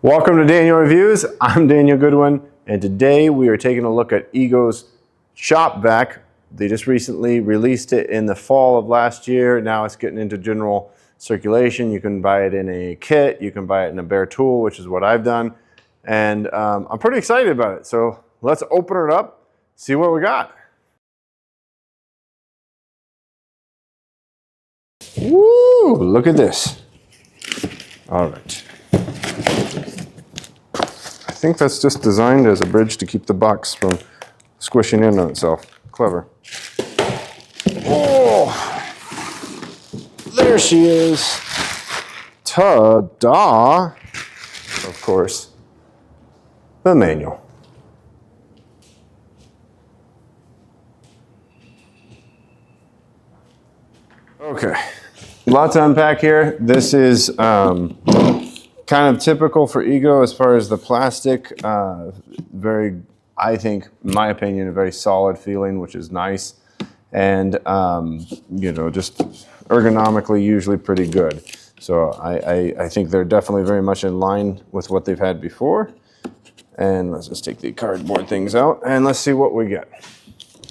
Welcome to Daniel Reviews. I'm Daniel Goodwin, and today we are taking a look at Ego's Shopvac. They just recently released it in the fall of last year. Now it's getting into general circulation. You can buy it in a kit, you can buy it in a bare tool, which is what I've done. And I'm pretty excited about it. So let's open it up, see what we got. Woo, look at this. All right. I think that's just designed as a bridge to keep the box from squishing in on itself. Clever. Oh, there she is. Ta-da! Of course, the manual. Okay, a lot to unpack here. This is kind of typical for Ego as far as the plastic. Very, I think, in my opinion, a very solid feeling, which is nice. And, you know, just ergonomically usually pretty good. So I think they're definitely very much in line with what they've had before. And let's just take the cardboard things out and let's see what we get.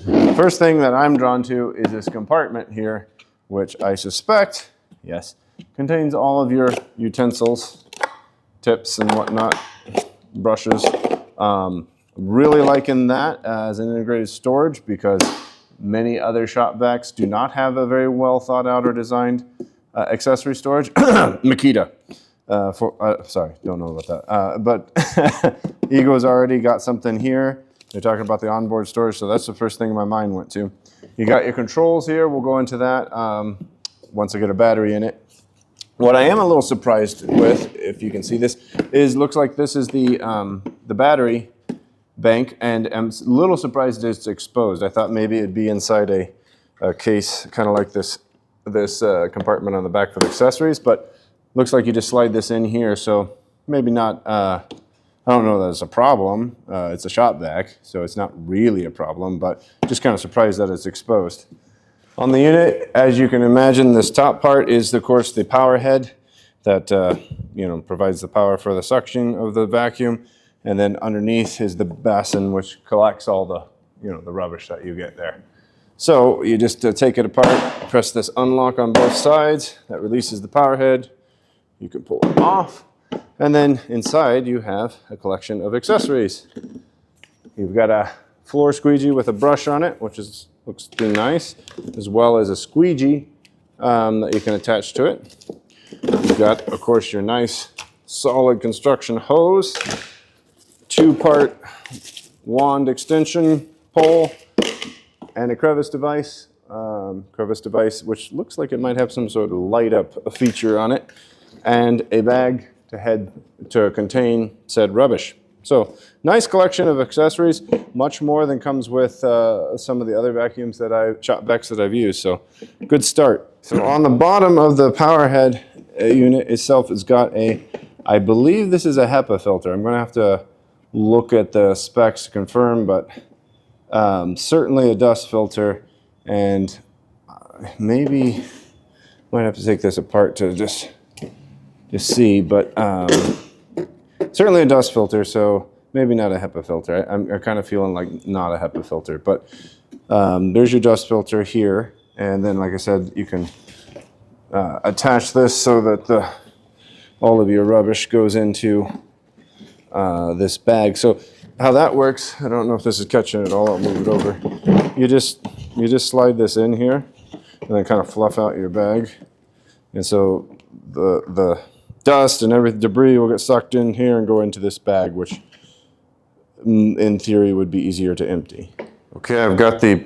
The first thing that I'm drawn to is this compartment here, which I suspect, yes, contains all of your utensils, tips and whatnot, brushes. Really liking that as an integrated storage because many other Shopvacs do not have a very well thought out or designed accessory storage. Makita, sorry, don't know about that. But Ego's already got something here. They're talking about the onboard storage, so that's the first thing my mind went to. You got your controls here. We'll go into that once I get a battery in it. What I am a little surprised with, if you can see this, is looks like this is the battery bank, and I'm a little surprised it's exposed. I thought maybe it'd be inside a case, kind of like this compartment on the back for the accessories, but looks like you just slide this in here, so maybe not, I don't know that it's a problem. It's a Shopvac, so it's not really a problem, but just kind of surprised that it's exposed. On the unit, as you can imagine, this top part is, of course, the power head that you know, provides the power for the suction of the vacuum, and then underneath is the basin, which collects all the, you know, the rubbish that you get there. So you just take it apart, press this unlock on both sides. That releases the power head. You can pull it off, and then inside you have a collection of accessories. You've got a floor squeegee with a brush on it, which looks pretty nice, as well as a squeegee that you can attach to it. You've got, of course, your nice solid construction hose, two-part wand extension pole, and a crevice device. Which looks like it might have some sort of light up feature on it, and a bag to contain said rubbish. So nice collection of accessories, much more than comes with some of the other vacuums that Shopvacs that I've used. So good start. So on the bottom of the power head unit itself, it's got I believe this is a HEPA filter. I'm going to have to look at the specs to confirm, but certainly a dust filter, and maybe might have to take this apart to just see, but certainly a dust filter, so maybe not a HEPA filter. I'm kind of feeling like not a HEPA filter, but there's your dust filter here, and then, like I said, you can attach this so that all of your rubbish goes into this bag. So how that works, I don't know if this is catching it all. I'll move it over. You just slide this in here, and then kind of fluff out your bag, and so the dust and every debris will get sucked in here and go into this bag, which in theory would be easier to empty. Okay, I've got the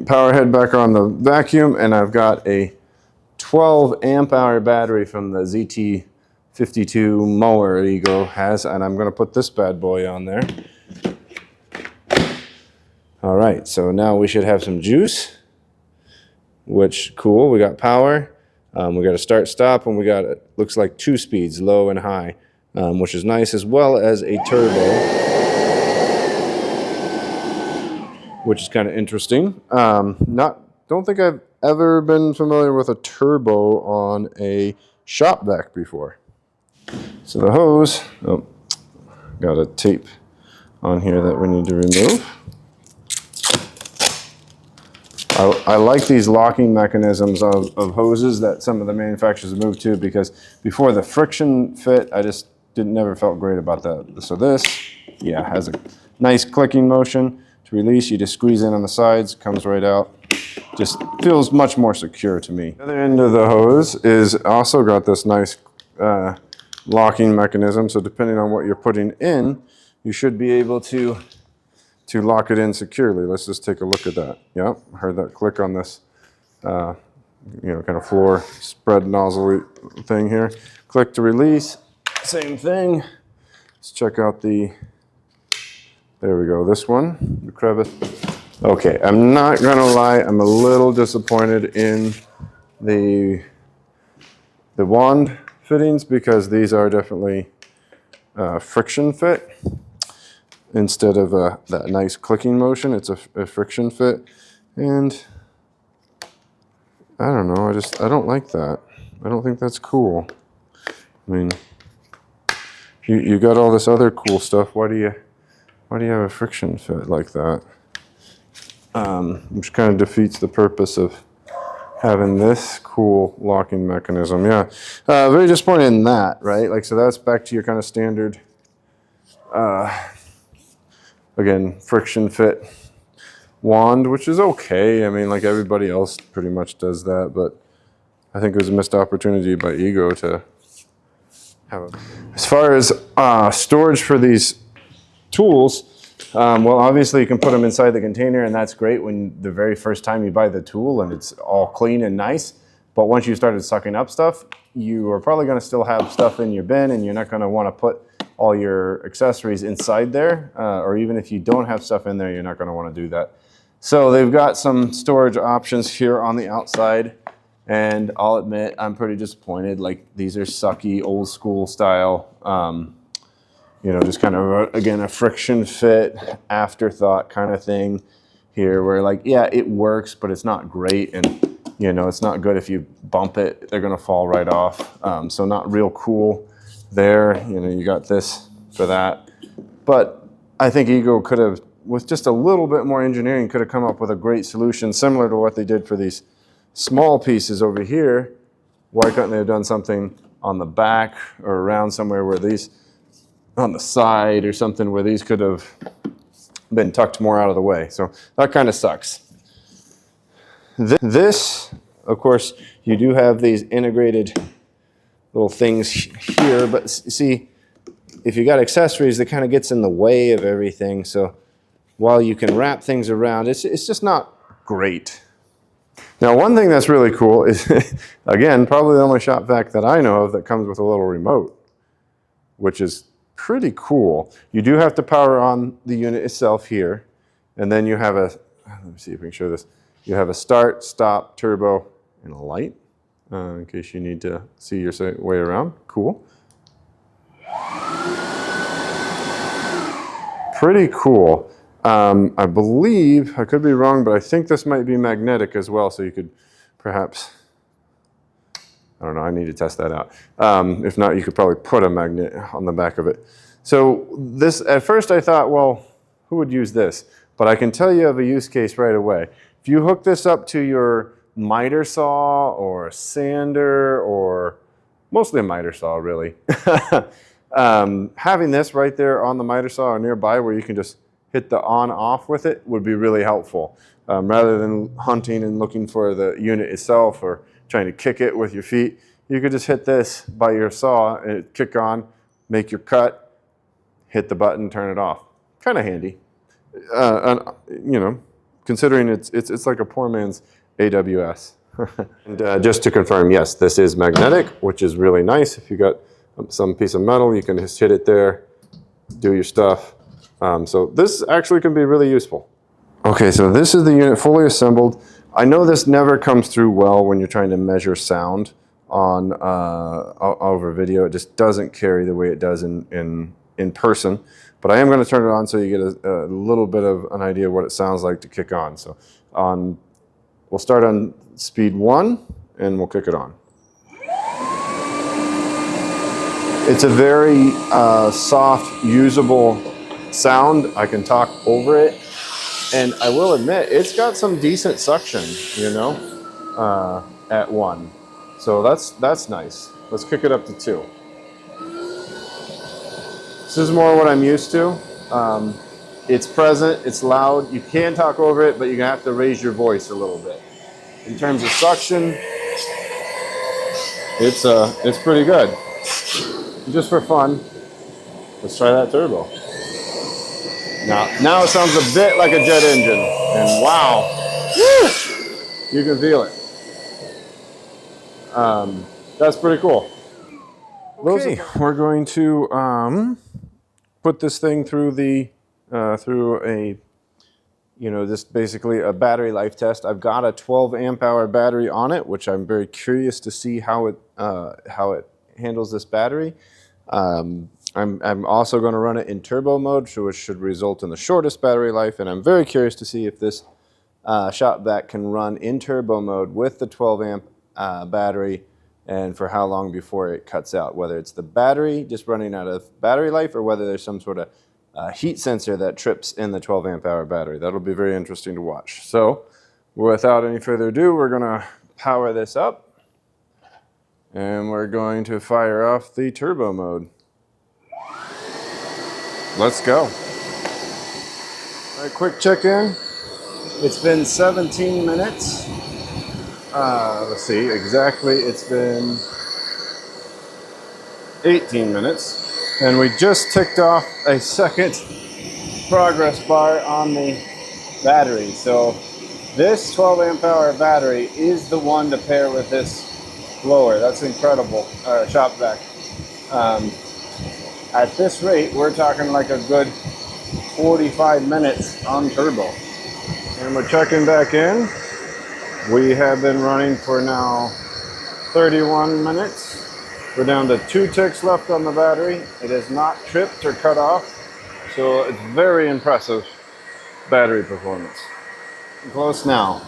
power head back on the vacuum, and I've got a 12 amp hour battery from the ZT52 mower Ego has, and I'm going to put this bad boy on there. All right, so now we should have some juice, which cool. We got power. We got a start stop, and we got, it looks like 2 speeds, low and high, which is nice, as well as a turbo, which is kind of interesting. Don't think I've ever been familiar with a turbo on a Shopvac before. So the hose, oh, got a tape on here that we need to remove. I like these locking mechanisms of hoses that some of the manufacturers move to, because before the friction fit, I just never felt great about that. So this, yeah, has a nice clicking motion. To release, you just squeeze in on the sides, comes right out. Just feels much more secure to me. The other end of the hose is also got this nice locking mechanism. So depending on what you're putting in, you should be able to lock it in securely. Let's just take a look at that. Yep, heard that click on this, kind of floor spread nozzle thing here. Click to release, same thing. Let's check out there we go, this one, the crevice. Okay, I'm not gonna lie, I'm a little disappointed in the wand fittings, because these are definitely friction fit. Instead of that nice clicking motion, it's a friction fit. And I don't know, I don't like that. I don't think that's cool. I mean, you got all this other cool stuff. Why do you have a friction fit like that? Which kind of defeats the purpose of having this cool locking mechanism. Yeah, very disappointed in that, right? Like, so that's back to your kind of standard, again, friction fit wand, which is okay. I mean, like everybody else pretty much does that, but I think it was a missed opportunity by Ego to have it. As far as storage for these tools, well, obviously you can put them inside the container, and that's great when the very first time you buy the tool and it's all clean and nice. But once you started sucking up stuff, you are probably going to still have stuff in your bin, and you're not going to want to put all your accessories inside there, or even if you don't have stuff in there, you're not going to want to do that. So they've got some storage options here on the outside, and I'll admit I'm pretty disappointed. Like, these are sucky, old school style, just kind of, again, a friction fit, afterthought kind of thing here, where like, yeah, it works, but it's not great, and it's not good if you bump it, they're going to fall right off. So not real cool there. You got this for that. But I think Ego could have, with just a little bit more engineering, could have come up with a great solution similar to what they did for these small pieces over here. Why couldn't they have done something on the back or around somewhere where these, on the side or something, where these could have been tucked more out of the way? So that kind of sucks. This, of course, you do have these integrated little things here, but see, if you got accessories, that kind of gets in the way of everything. So while you can wrap things around, it's just not great. Now, one thing that's really cool is, again, probably the only Shopvac that I know of that comes with a little remote, which is pretty cool. You do have to power on the unit itself here, and then you have let me see if we can show this. You have a start, stop, turbo, and a light, in case you need to see your way around. Cool. Pretty cool. I believe, I could be wrong, but I think this might be magnetic as well, so you could perhaps, I don't know, I need to test that out. If not, you could probably put a magnet on the back of it. So this, at first I thought, well, who would use this? But I can tell you of a use case right away. If you hook this up to your miter saw or a sander, or mostly a miter saw really, having this right there on the miter saw or nearby where you can just hit the on off with it would be really helpful. Rather than hunting and looking for the unit itself or trying to kick it with your feet, you could just hit this by your saw and it kick on, make your cut, hit the button, turn it off. Kind of handy. Considering it's like a poor man's AWS. And just to confirm, yes, this is magnetic, which is really nice. If you got some piece of metal, you can just hit it there, do your stuff. So this actually can be really useful. Okay, so this is the unit fully assembled. I know this never comes through well when you're trying to measure sound on over video. It just doesn't carry the way it does in person. But I am going to turn it on so you get a little bit of an idea of what it sounds like to kick on. So we'll start on speed 1 and we'll kick it on. It's a very soft, usable sound. I can talk over it. And I will admit, it's got some decent suction, you know, at 1. So that's nice. Let's kick it up to 2. This is more what I'm used to. It's present, it's loud. You can talk over it, but you're gonna have to raise your voice a little bit. In terms of suction, it's pretty good. Just for fun, let's try that turbo. Now it sounds a bit like a jet engine, and wow, woo, you can feel it. That's pretty cool. Okay, we're going to put this thing through the through a, you know, this basically a battery life test. I've got a 12 amp hour battery on it, which I'm very curious to see how it handles this battery. I'm also going to run it in turbo mode, which should result in the shortest battery life, and I'm very curious to see if this Shopvac can run in turbo mode with the 12 amp battery, and for how long before it cuts out, whether it's the battery just running out of battery life or whether there's some sort of heat sensor that trips in the 12 amp hour battery. That'll be very interesting to watch. So without any further ado, we're going to power this up and we're going to fire off the turbo mode. Let's go. All right, quick check-in. It's been 17 minutes. Let's see, exactly, it's been 18 minutes. And we just ticked off a second progress bar on the battery. So this 12 amp hour battery is the one to pair with this blower. That's incredible, Shopvac. At this rate, we're talking like a good 45 minutes on turbo. And we're checking back in. We have been running for now 31 minutes. We're down to 2 ticks left on the battery. It has not tripped or cut off, so it's very impressive battery performance. Close now.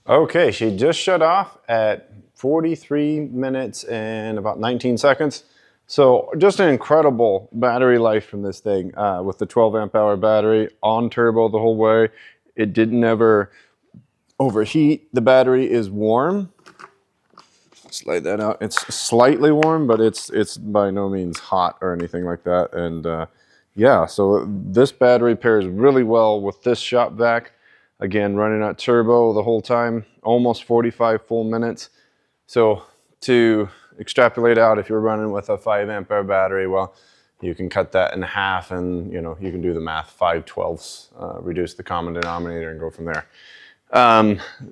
Okay, she just shut off at 43 minutes and about 19 seconds. So just an incredible battery life from this thing with the 12 amp hour battery on turbo the whole way. It didn't ever overheat. The battery is warm. Slide that out. It's slightly warm, but it's by no means hot or anything like that. And yeah, so this battery pairs really well with this Shopvac. Again, running at turbo the whole time, almost 45 full minutes. So to extrapolate out, if you're running with a 5 amp hour battery, well, you can cut that in half and, you know, you can do the math, 5/12, reduce the common denominator and go from there.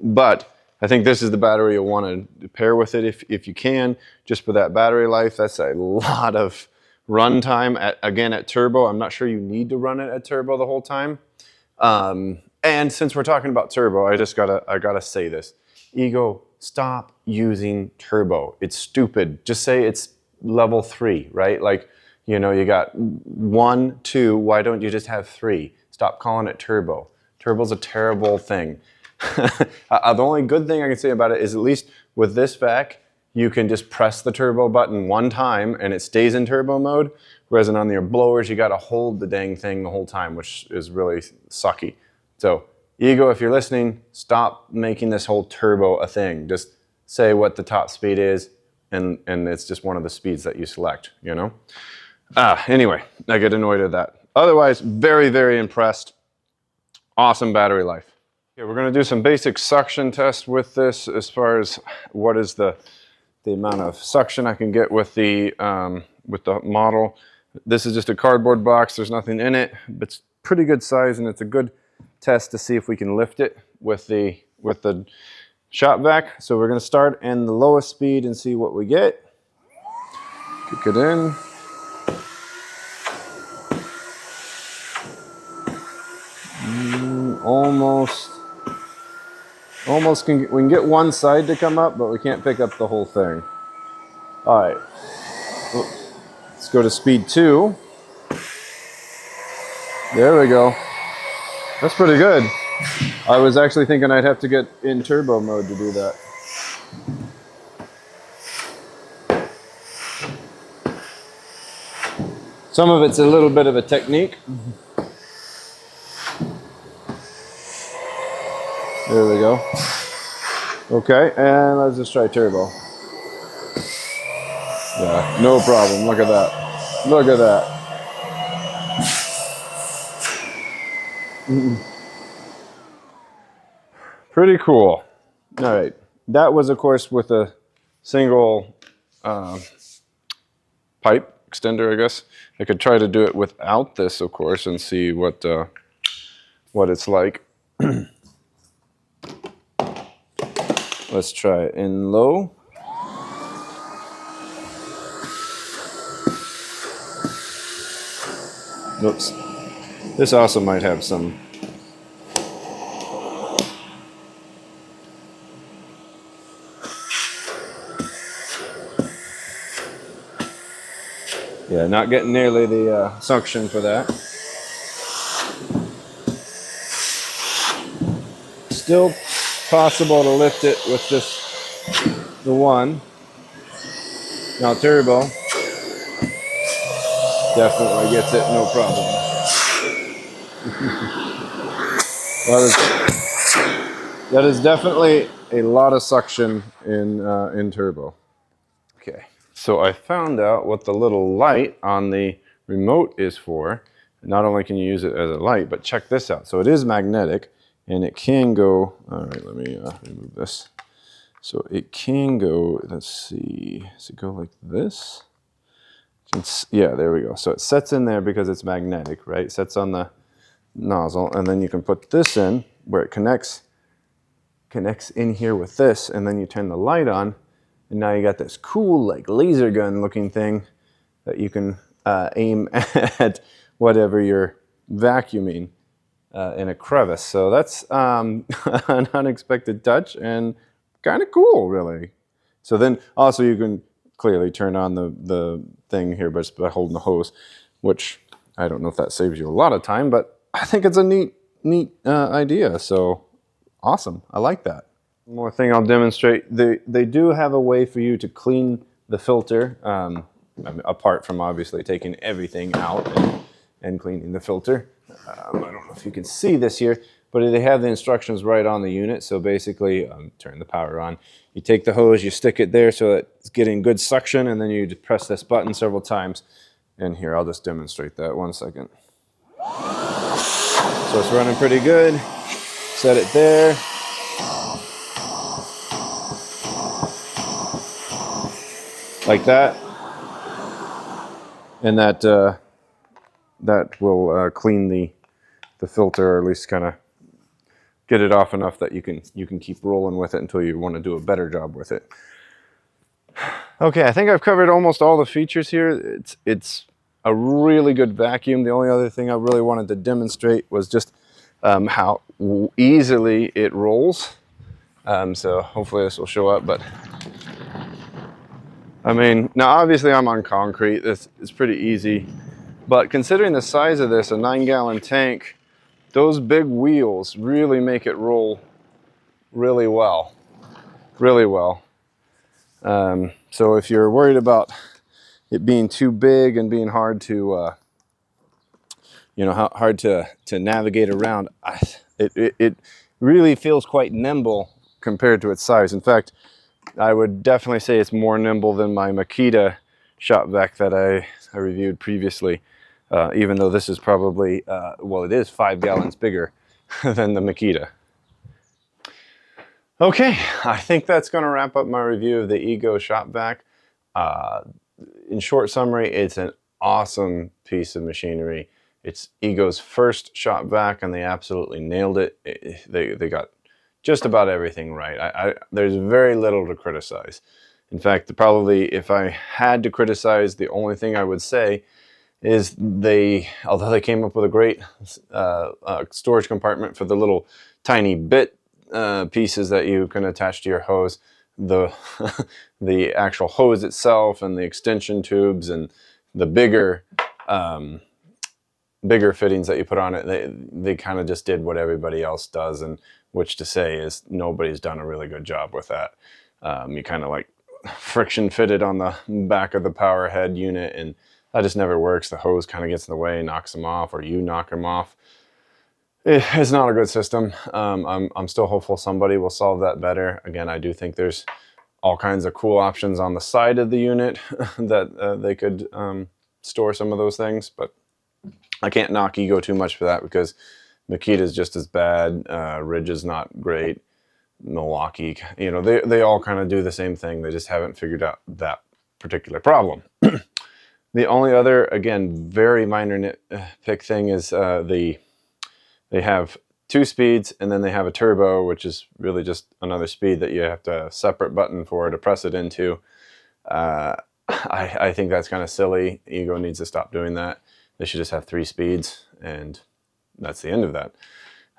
But I think this is the battery you'll want to pair with it if you can, just for that battery life. That's a lot of run time, again, at turbo. I'm not sure you need to run it at turbo the whole time. And since we're talking about turbo, I gotta say this. Ego, stop using turbo. It's stupid. Just say it's level 3, right? Like, you know, you got 1, 2, why don't you just have 3? Stop calling it turbo. Turbo's a terrible thing. The only good thing I can say about it is, at least with this vac, you can just press the turbo button one time and it stays in turbo mode. Whereas on your blowers, you gotta hold the dang thing the whole time, which is really sucky. So Ego, if you're listening, stop making this whole turbo a thing. Just say what the top speed is, and it's just one of the speeds that you select, you know? Anyway, I get annoyed at that. Otherwise, very, very impressed. Awesome battery life. Okay, we're gonna do some basic suction tests with this as far as what is the amount of suction I can get with the model. This is just a cardboard box. There's nothing in it, but it's pretty good size, and it's a good test to see if we can lift it with the Shopvac. So we're going to start in the lowest speed and see what we get. Kick it in. Almost we can get one side to come up, but we can't pick up the whole thing. All right, let's go to speed 2. There we go. That's pretty good. I was actually thinking I'd have to get in turbo mode to do that. Some of it's a little bit of a technique. There we go. Okay, and let's just try turbo. Yeah, no problem. Look at that. Look at that. Pretty cool. All right. That was, of course, with a single pipe extender, I guess. I could try to do it without this, of course, and see what it's like. Let's try it in low. Oops. This also might have some. Yeah, not getting nearly the suction for that. Still possible to lift it with just the one. Now turbo definitely gets it, no problem. That is definitely a lot of suction in turbo. Okay, so I found out what the little light on the remote is for. Not only can you use it as a light, but check this out. So it is magnetic, and it can go. All right, let me remove this. So it can go. Let's see. Does it go like this? Yeah, there we go. So it sets in there because it's magnetic, right? It sets on the nozzle, and then you can put this in where it connects in here with this, and then you turn the light on, and now you got this cool like laser gun looking thing that you can aim at whatever you're vacuuming in a crevice. So that's an unexpected touch and kind of cool, really. So then also you can clearly turn on the thing here just by holding the hose, which I don't know if that saves you a lot of time, but I think it's a neat idea. So awesome. I like that. One more thing I'll demonstrate. They do have a way for you to clean the filter, apart from obviously taking everything out and cleaning the filter. I don't know if you can see this here, but they have the instructions right on the unit. So basically, turn the power on. You take the hose, you stick it there so it's getting good suction, and then you just press this button several times. And here, I'll just demonstrate that 1 second. So it's running pretty good. Set it there. Like that. And that will clean the filter, or at least kind of get it off enough that you can keep rolling with it until you want to do a better job with it. Okay, I think I've covered almost all the features here. It's a really good vacuum. The only other thing I really wanted to demonstrate was just how easily it rolls. So hopefully this will show up, but I mean, now obviously I'm on concrete. This is pretty easy, but considering the size of this, a 9-gallon tank, those big wheels really make it roll really well, really well. So if you're worried about it being too big and being hard to, hard to navigate around, it really feels quite nimble compared to its size. In fact, I would definitely say it's more nimble than my Makita Shopvac that I reviewed previously, even though this is probably, well, it is 5 gallons bigger than the Makita. Okay, I think that's going to wrap up my review of the Ego Shopvac. In short summary, it's an awesome piece of machinery. It's Ego's first Shopvac, and they absolutely nailed it. They got just about everything right. There's very little to criticize. In fact, probably if I had to criticize, the only thing I would say is although they came up with a great storage compartment for the little tiny bit pieces that you can attach to your hose, the actual hose itself and the extension tubes and the bigger fittings that you put on it, they kind of just did what everybody else does, and which to say is nobody's done a really good job with that. You kind of like friction fitted on the back of the power head unit, and that just never works. The hose kind of gets in the way, knocks them off, or you knock them off. It's not a good system. I'm still hopeful somebody will solve that better. Again, I do think there's all kinds of cool options on the side of the unit that they could store some of those things, but I can't knock Ego too much for that because Makita is just as bad. Ridge is not great. Milwaukee, you know, they all kind of do the same thing. They just haven't figured out that particular problem. The only other, again, very minor nitpick thing is they have 2 speeds, and then they have a turbo, which is really just another speed that you have to have a separate button for to press it into. I think that's kind of silly. Ego needs to stop doing that. They should just have 3 speeds, and that's the end of that.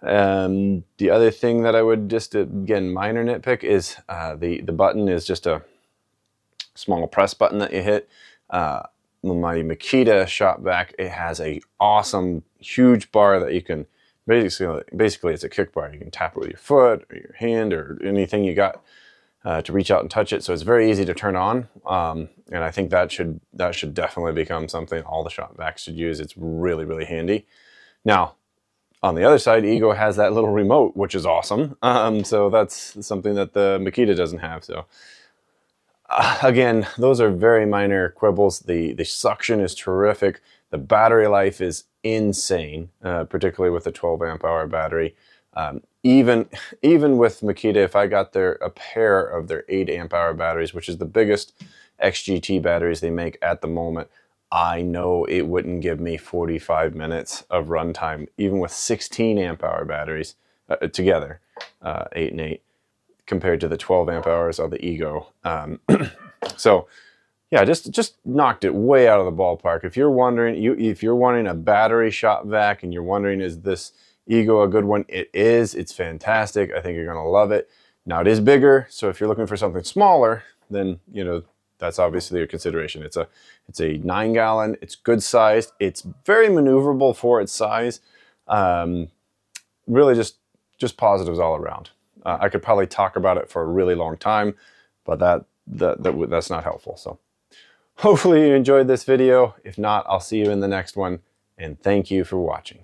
The other thing that I would just, again, minor nitpick is the button is just a small press button that you hit. My Makita Shopvac, it has a awesome huge bar that you can basically it's a kick bar. You can tap it with your foot or your hand or anything you got to reach out and touch it. So it's very easy to turn on. And I think that should definitely become something all the Shopvacs should use. It's really, really handy. Now, on the other side, Ego has that little remote, which is awesome. So that's something that the Makita doesn't have. So again, those are very minor quibbles. The suction is terrific. The battery life is insane, particularly with the 12 amp hour battery. Even with Makita, if I got a pair of their 8 amp hour batteries, which is the biggest XGT batteries they make at the moment, I know it wouldn't give me 45 minutes of runtime, even with 16 amp hour batteries together, 8 and 8, compared to the 12 amp hours of the Ego. So yeah, just knocked it way out of the ballpark. If you're wanting a battery Shopvac and you're wondering, is this Ego a good one? It is. It's fantastic. I think you're gonna love it. Now it is bigger, so if you're looking for something smaller, then you know that's obviously your consideration. It's a 9-gallon. It's good sized. It's very maneuverable for its size. Really, just positives all around. I could probably talk about it for a really long time, but that's not helpful. So hopefully you enjoyed this video. If not, I'll see you in the next one, and thank you for watching.